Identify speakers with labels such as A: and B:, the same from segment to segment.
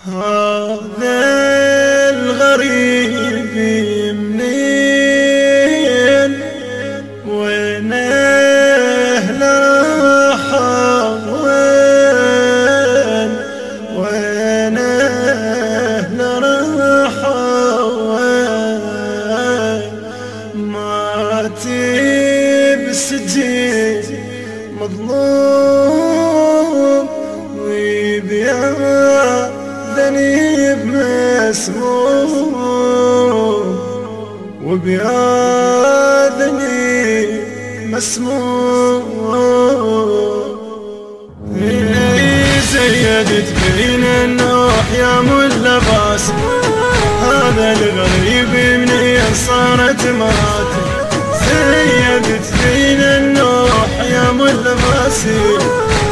A: هذا الغريب منين وين أهله راحوا وين أهله راحوا ماتي بالسجين مظلوم وبيا ذنيب مسموم وبياذني مسموم زيدت بين النوح يا ملباس هذا الغريب مني صارت ماتي زيدت بين النوح يا ملباسي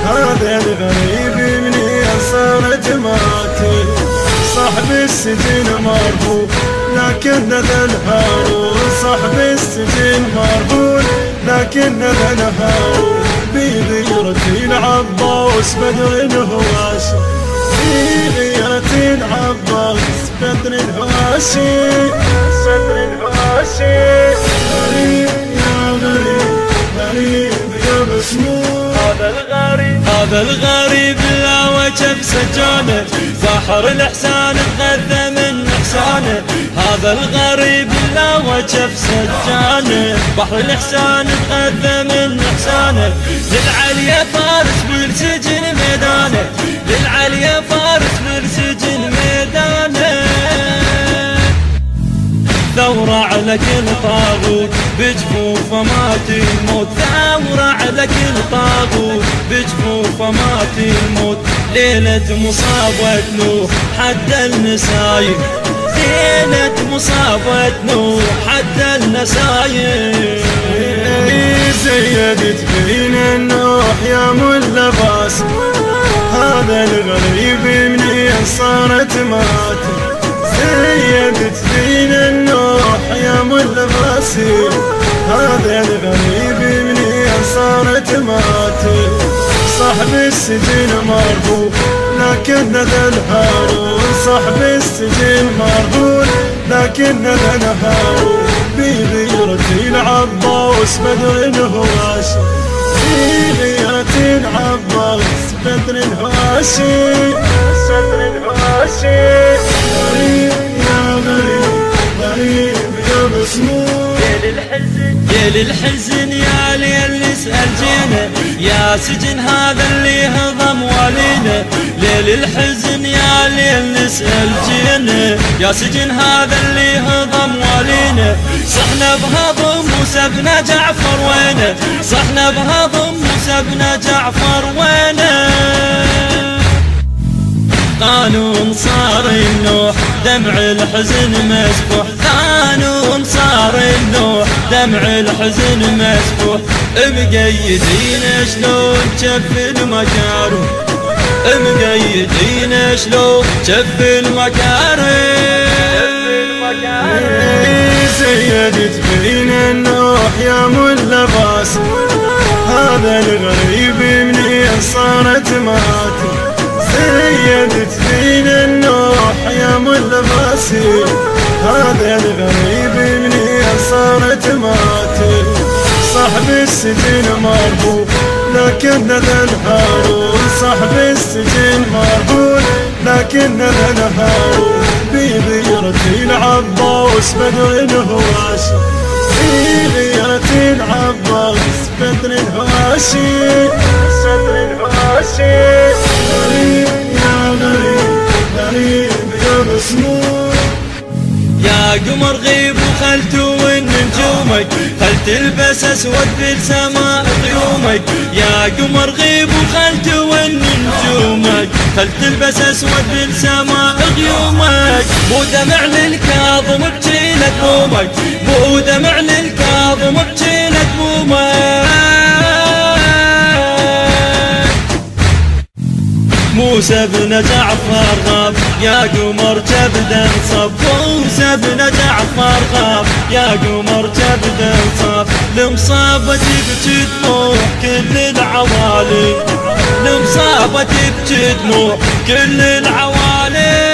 A: هذا الغريب مني صارت ماتي صاحب السجن مرهون لكن ذا الهارون صاحب السجن مرهون لكن ذا الهارون بغيرة العباس بدر الهواشي بغيرة العباس بدر الهواشي بدر الهواشي غريب يا غريب غريب يا مسموم هذا الغريب لا وجه بسجانه بحر الإحسان تغذى من إحسانه هذا الغريب لا وجه بسجانه بحر الإحسان تغذى من إحسانه للعليا فارس بالسجن ميدانه للعليا فارس بالسجن ميدانه ثورة على كل طاغوت بجفوفه مات الموت ثورة على كل طاغوت بجفوفه مات الموت ليلة مصابة نوح حتى النسايم ليلة مصابة نوح حتى النسايم زيدت بين النوح يا ملباس هذا الغريب مني صارت ماتي زيدت بين النوح يا ملباسي هذا الغريب مني صارت ماتي صاحب السجن مرهون لكن ذا الهارون صاحب السجن مرهون لكن ذا الهارون بغيرة العباس بدر الهواشي بغيرة العباس بدر الهواشي بدر الهواشي غريب يا غريب غريب يا مسموم يا للحزن يا ليل نسأل جينا يا سجن هذا اللي هضم والينا ليل الحزن يا ليل نسأل جينا يا سجن هذا اللي هضم والينا صحنا بهضم وسبنا جعفر وينه صحنا بهضم وسبنا جعفر وينه قانون صار النوح دمع الحزن مسفوح قانون صار النوح دمع الحزن مسفوح مقيدين شلون جف المكارم مقيدين شلون جف المكارم زيدت بين النوح يا ملباس هذا الغريب مني صارت ماتي زيدت بين النوح يا ملباسي هذا الغريب مني صارت ماتي صاحب السجن مرهون لكن ذا الهارون صاحب السجن مرهون لكن ذا الهارون بغيرة العباس بدر الهواشي بغيرة العباس بدر الهواشي بدر الهواشي غريب يا غريب غريب يا مسموم يا قمر غيب وخلت نجومك خل تلبس اسود بالسماء غيومك يا قمر غيب وخلت نجومك خل تلبس اسود بالسماء غيومك مو دمع للكاظم بجيلة بومك مو دمع للكاظم بجيلة بومك موسى بن جعفر غاب يا قمر جبدا صب موسى بن جعفر غاب يا قمر جبدا صب لمصابتي بجي دموع كل العوالي لمصابتي بجي دموع كل العوالي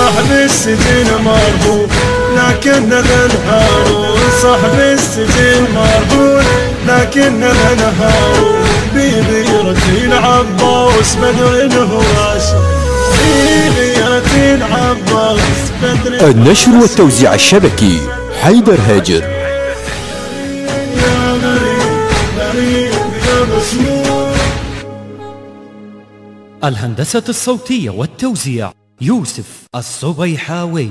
A: صاحب السجن مرهون لكنه من هارون، صاحب السجن مرهون لكنه من هارون، بغيرة العباس بدر الهواش، بغيرة العباس بدر.
B: النشر والتوزيع الشبكي حيدر هاجر.
C: الهندسة الصوتية والتوزيع يوسف الصبيحاوي.